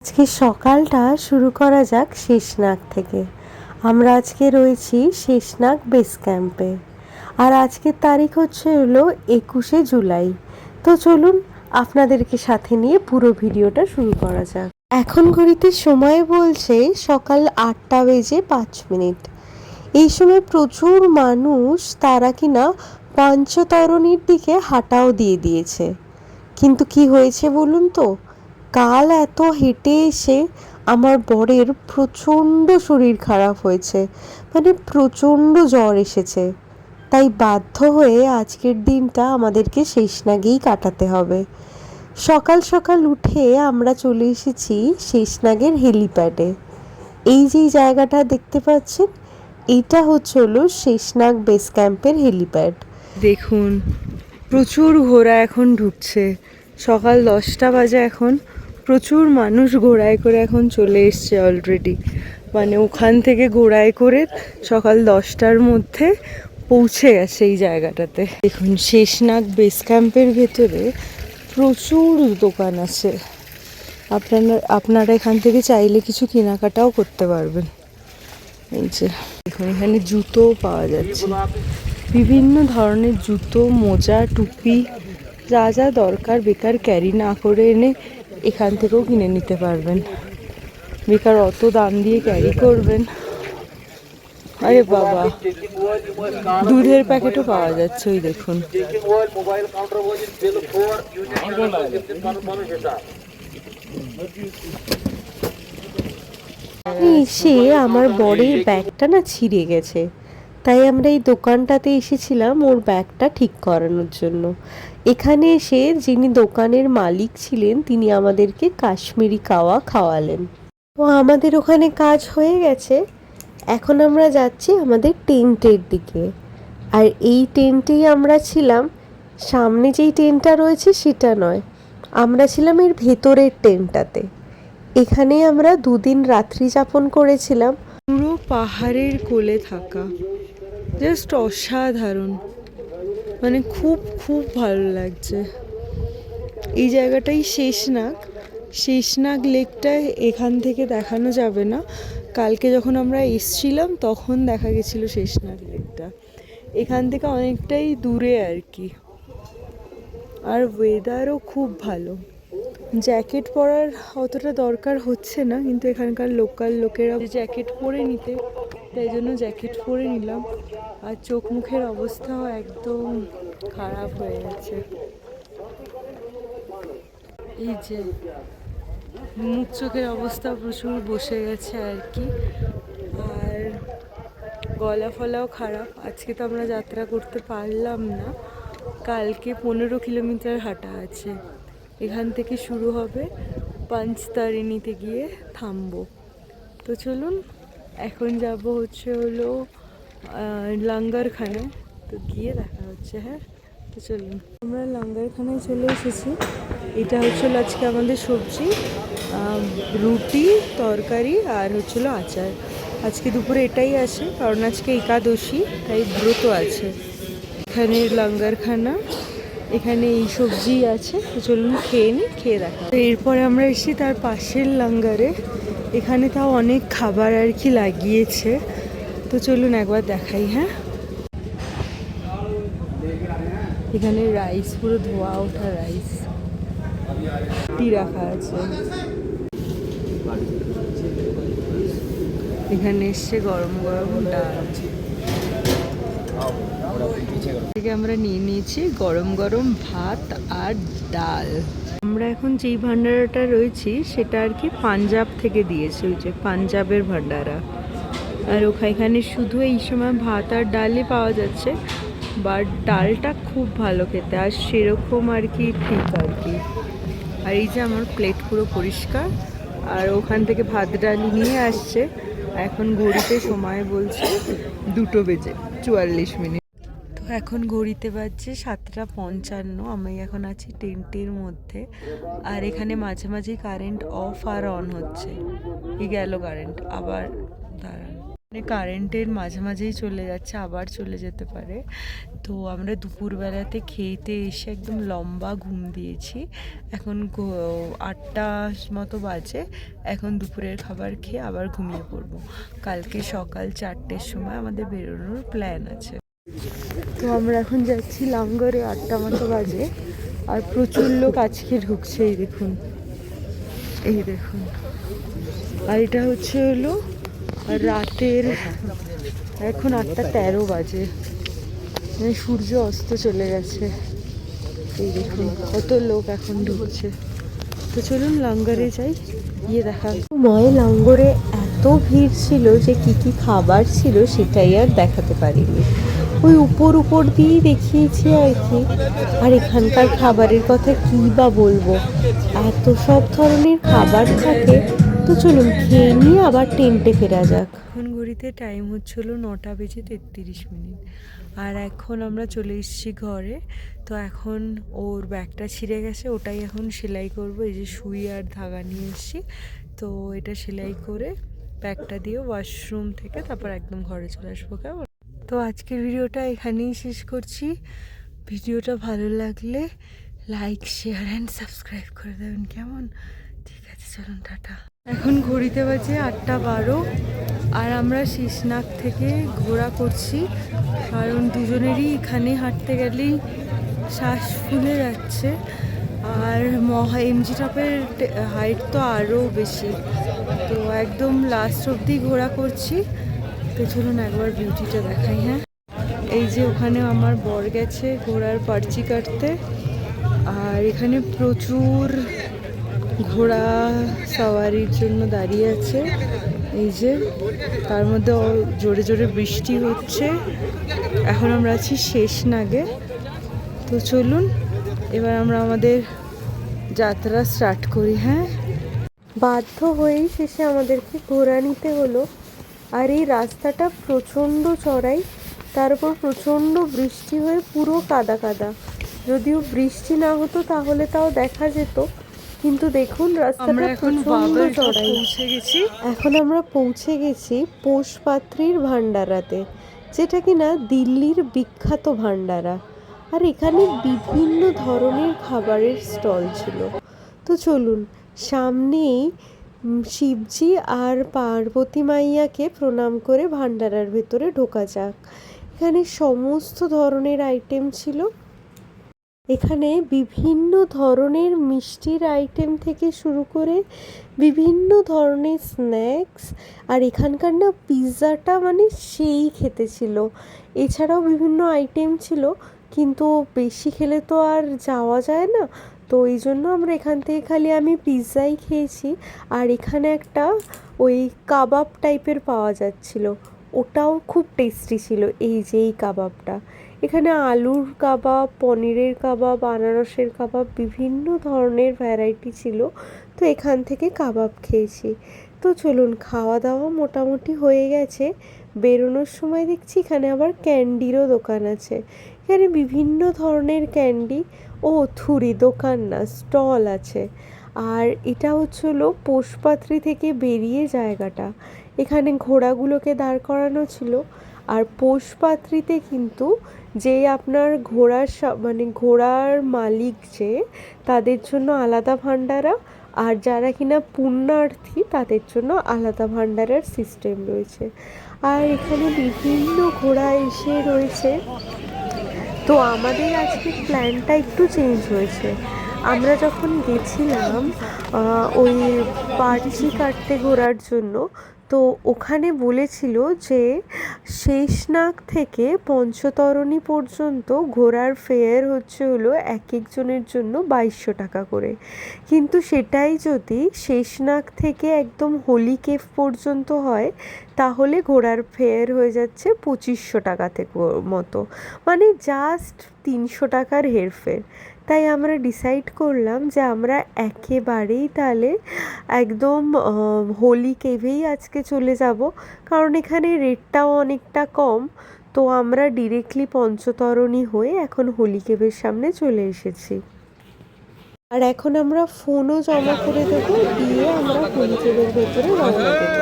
আজকে সকালটা শুরু করা যাক শেষনাগ থেকে। আমরা আজকে রয়েছি শেষনাগ বেস ক্যাম্পে। আর আজকের তারিখ হলো 21শে জুলাই। তো চলুন আপনাদেরকে সাথে নিয়ে পুরো ভিডিওটা শুরু করা যাক। এখন ঘড়িতে সময় বলছে সকাল 8:05। এই সময় প্রচুর মানুষ তারা কিনা পঞ্চতরণীর দিকে হাঁটাও দিয়ে দিয়েছে। কিন্তু কি হয়েছে বলুন তো, কাল এত হেঁটে এসে আমার বরের প্রচণ্ড শরীর খারাপ হয়েছে, মানে প্রচণ্ড জ্বর এসেছে। তাই বাধ্য হয়ে আজকের দিনটা আমাদেরকে শেষনাগেই কাটাতে হবে। সকাল সকাল উঠে আমরা চলে এসেছি শেষনাগের হেলিপ্যাডে। এই যে জায়গাটা দেখতে পাচ্ছেন, এটা হলো শেষনাগ বেস ক্যাম্পের হেলিপ্যাড। দেখুন প্রচুর ঘোড়া এখন ঢুকছে। সকাল 10টা বাজে এখন। প্রচুর মানুষ ঘোড়ায় করে এখন চলে এসছে অলরেডি। মানে ওখান থেকে ঘোড়ায় করে সকাল 10টার মধ্যে পৌঁছে গেছে এই জায়গাটাতে। দেখুন শেষনাগ বেস ক্যাম্পের ভেতরে প্রচুর দোকান আছে। আপনারা এখান থেকে চাইলে কিছু কেনাকাটাও করতে পারবেন। এই যে দেখুন এখানে জুতোও পাওয়া যাচ্ছে, বিভিন্ন ধরনের জুতো, মোজা, টুপি, যা যা দরকার বেকার ক্যারি না করে এনে এখান থেকেও কিনে নিতে পারবেন। বেকার অত দাম দিয়ে ক্যারি করবেন। আরে বাবা, দুধের প্যাকেটও পাওয়া যাচ্ছে, ওই দেখুন। এসে আমার বরের ব্যাগটা না ছিঁড়ে গেছে, তাই আমরা এই দোকানটাতে এসেছিলাম ওর ব্যাগটা ঠিক করানোর জন্য। এখানে এসে যিনি দোকানের মালিক ছিলেন তিনি আমাদেরকে কাশ্মীরি কাওয়া খাওয়ালেন। তো আমাদের ওখানে কাজ হয়ে গেছে। এখন আমরা যাচ্ছি আমাদের টেন্টের দিকে। আর এই টেন্টেই আমরা ছিলাম। সামনে যেই টেন্টটা রয়েছে সেটা নয়, আমরা ছিলাম এর ভেতরের টেন্টটাতে। এখানে আমরা 2 দিন রাত্রি যাপন করেছিলাম। পুরো পাহাড়ের কোলে থাকা, জাস্ট অসাধারণ, মানে খুব খুব ভালো লাগছে। এই জায়গাটাই শেষনাগ লেকটা এখান থেকে দেখানো যাবে না। কালকে যখন আমরা এসছিলাম তখন দেখা গেছিলো শেষনাগ লেকটা। এখান থেকে অনেকটাই দূরে আর কি। আর ওয়েদারও খুব ভালো। জ্যাকেট পরার অতটা দরকার হচ্ছে না, কিন্তু এখানকার লোকাল লোকেরা জ্যাকেট পরে নিতে, তাই জন্য জ্যাকেট পরে নিলাম। আর চোখ মুখের অবস্থাও একদম খারাপ হয়ে গেছে। এই যে মুখ চোখের অবস্থা প্রচুর বসে গেছে আর কি। আর গলা ফলাও খারাপ। আজকে তো আমরা যাত্রা করতে পারলাম না। কালকে 15 কিলোমিটার হাঁটা আছে। এখান থেকে শুরু হবে, পঞ্চতারিণীতে গিয়ে থামবো। তো চলুন এখন যাব হলো লঙ্গরখানায়। তো গিয়ে দেখা হচ্ছে। হ্যাঁ, তো চলুন। আমরা লঙ্গরখানায় চলে এসেছি। এটা হলো আজকে আমাদের সবজি, রুটি, তরকারি আর হলো আচার। আজকে দুপুরে এটাই আছে, কারণ আজকে একাদশী, তাই ব্রত আছে। এখানে লঙ্গরখানা, এখানে এই সবজি আছে। তো চলুন খেয়ে নিই, খেয়ে দেখা। এরপরে আমরা এসেছি তার পাশের লঙ্গরে। এখানে তাও অনেক খাবার আর কি লাগিয়েছে। তো চলুন একবার দেখাই। হ্যাঁ, এখানে রাইস, পুরো ধোয়া ওঠা রাইস টি রাখা আছে। এখানে এসছে গরম গরম ডাল। থেকে আমরা নিয়ে নিয়েছি গরম গরম ভাত আর ডাল। আমরা এখন যেই ভান্ডারাটা রয়েছি সেটা আর কি পাঞ্জাব থেকে দিয়েছে, ওই যে পাঞ্জাবের ভান্ডারা। আর এখানে শুধু এই সময় ভাত আর ডালই পাওয়া যাচ্ছে, বাট ডালটা খুব ভালো খেতে, আর সেরকম আর কি ঠিক আর কি। আর এই যে আমার প্লেট পুরো পরিষ্কার। আর ওখান থেকে ভাত ডাল নিয়ে আসছে। এখন ঘড়িতে সময় বলছে 2:44। তো এখন ঘড়িতে বাজছে 7:55। আমি এখন আছি টেন্টের মধ্যে। আর এখানে মাঝে মাঝে কারেন্ট অফ আর অন হচ্ছে। এই গেল কারেন্ট, আবার দাঁড়ান। কারেন্টের মাঝে মাঝেই চলে যাচ্ছে, আবার চলে যেতে পারে। তো আমরা দুপুরবেলাতে খেতে এসে একদম লম্বা ঘুম দিয়েছি। এখন 8টা মতো বাজে। এখন দুপুরের খাবার খেয়ে আবার ঘুমিয়ে পড়বো। কালকে সকাল 4টের সময় আমাদের বেরোনোর প্ল্যান আছে। তো আমরা এখন যাচ্ছি লাঙ্গরে, 8টা মতো বাজে। আর প্রচুর লোক আজকে ঢুকছে, এই দেখুন, এই দেখুন। আর এটা হচ্ছে হলো রাতের, এখন 8টা 13 বাজে, মানে সূর্য অস্ত চলে গেছে। এই দেখুন কত লোক এখন ঢুকছে। তো চলুন লাঙ্গরে যাই, গিয়ে দেখা। লাঙ্গরে এত ভিড় ছিল যে কি কি খাবার ছিল সেটাই আর দেখাতে পারিনি, ওই উপর দিয়েই দেখিয়েছি আর কি। আর এখানকার খাবারের কথা কী বা বলবো, এত সব ধরনের খাবার থাকে। তো চলুন খেয়ে নিয়ে আবার টেন্টে ফেরা যাক। এখন ঘড়িতে টাইম হচ্ছিল 9টা বেজে 33 মিনিট। আর এখন আমরা চলে এসেছি ঘরে। তো এখন ওর ব্যাগটা ছিঁড়ে গেছে, ওটাই এখন সেলাই করব। এই যে সুই আর ধাগা নিয়ে এসেছি, তো এটা সেলাই করে ব্যাগটা দিয়ে ওয়াশরুম থেকে তারপর একদম ঘরে চলে আসবো। কেমন? তো আজকের ভিডিওটা এখানেই শেষ করছি। ভিডিওটা ভালো লাগলে লাইক, শেয়ার অ্যান্ড সাবস্ক্রাইব করে দেবেন। কেমন? ঠিক আছে, চলুন টাটা। এখন ঘড়িতে বাজে 8টা 12। আর আমরা শেষনাগ থেকে ঘোরা করছি, কারণ দুজনেরই এখানে হাঁটতে গেলেই শ্বাস ফুলে যাচ্ছে। আর এমজি টপের হাইট তো আরও বেশি, তো একদম লাস্ট অবধি ঘোরা করছি। তো চলুন একবার বিউটিটা দেখাই। হ্যাঁ, এই যে ওখানে আমার বর গেছে ঘোড়ার পার্চি কাটতে। আর এখানে প্রচুর ঘোড়া সাওয়ারির জন্য দাঁড়িয়ে আছে। এই যে তার মধ্যে জোরে জোরে বৃষ্টি হচ্ছে। এখন আমরা আছি শেষনাগে। তো চলুন এবার আমরা আমাদের যাত্রা স্টার্ট করি। হ্যাঁ, বাধ্য হয়েই শেষে আমাদেরকে ঘোরা নিতে হলো। আর এই রাস্তাটা প্রচণ্ড চড়াই, তার উপর প্রচণ্ড বৃষ্টি হয়ে পুরো কাদা কাদা। যদিও বৃষ্টি না হতো তাহলে তাও দেখা যেত, কিন্তু দেখুন রাস্তাটা প্রচণ্ড চড়াই। এখন আমরা পৌঁছে গেছি পোষপাত্রীর ভান্ডারাতে, যেটা কিনা দিল্লির বিখ্যাত ভান্ডারা। আর এখানে বিভিন্ন ধরনের খাবারের স্টল ছিল। তো চলুন সামনেই শিবজি আর পার্বতী মাইয়াকে প্রণাম করে ভান্ডারার ভেতরে ঢোকা যাক। এখানে সমস্ত ধরনের আইটেম ছিল। এখানে বিভিন্ন ধরনের মিষ্টির আইটেম থেকে শুরু করে বিভিন্ন ধরনের স্ন্যাক্স। আর এখানকার না পিৎজাটা মানে সেই খেতে ছিল। এছাড়াও বিভিন্ন আইটেম ছিল, কিন্তু বেশি খেলে তো আর যাওয়া যায় না। তো এই জন্য আমরা এখান থেকে খালি আমি পিৎজাই খেয়েছি। আর এখানে একটা ওই কাবাব টাইপের পাওয়া যাচ্ছিল, ওটাও খুব টেস্টি ছিল। এই যে এই কাবাবটা, এখানে আলুর কাবাব, পনিরের কাবাব, আনারসের কাবাব, বিভিন্ন ধরনের ভ্যারাইটি ছিল। তো এখান থেকে কাবাব খেয়েছি। তো চলুন খাওয়া দাওয়া মোটামুটি হয়ে গেছে। বেরোনোর সময় দেখছি এখানে আবার ক্যান্ডিরও দোকান আছে। এখানে বিভিন্ন ধরনের ক্যান্ডি, ও থুরি দোকান না, স্টল আছে। আর এটা হচ্ছিলো পোষপাত্রী থেকে বেরিয়ে জায়গাটা, এখানে ঘোড়াগুলোকে দাঁড় করানো ছিল। আর পোষপাত্রীতে কিন্তু যে আপনার ঘোড়ার মানে ঘোড়ার মালিক যে, তাদের জন্য আলাদা ভান্ডারা, আর যারা কিনা পুণ্যার্থী তাদের জন্য আলাদা ভান্ডারার সিস্টেম রয়েছে। আর এখানে বিভিন্ন ঘোড়া এসে রয়েছে। তো আমাদের আজকের প্ল্যানটা একটু চেঞ্জ হয়েছে। আমরা যখন গেছিলাম ওই পার্চি কাটতে ঘোরার জন্য, তো ওখানে বলেছিল যে শেষনাগ থেকে পঞ্চতরণী পর্যন্ত ঘোরার ফেয়ার হচ্ছে হলো এক একজনের জন্য 2200 টাকা করে। কিন্তু সেটাই যদি শেষনাগ থেকে একদম হোলি কেভ পর্যন্ত হয়, তাহলে ঘোরার ফেয়ার হয়ে যাচ্ছে 2500 টাকা থেকে মতো, মানে জাস্ট 300 টাকার হেরফের। তাই আমরা ডিসাইড করলাম যে আমরা একেবারেই তাহলে একদম হোলি কেভেই আজকে চলে যাব, কারণ এখানে রেটটাও অনেকটা কম। তো আমরা ডিরেক্টলি পঞ্চতরণী হয়ে এখন হোলি কেভের সামনে চলে এসেছি। আর এখন আমরা ফোনও জমা করে দেবো, দিয়ে আমরা হোলি কেভের ভেতরে রওনা দেবো।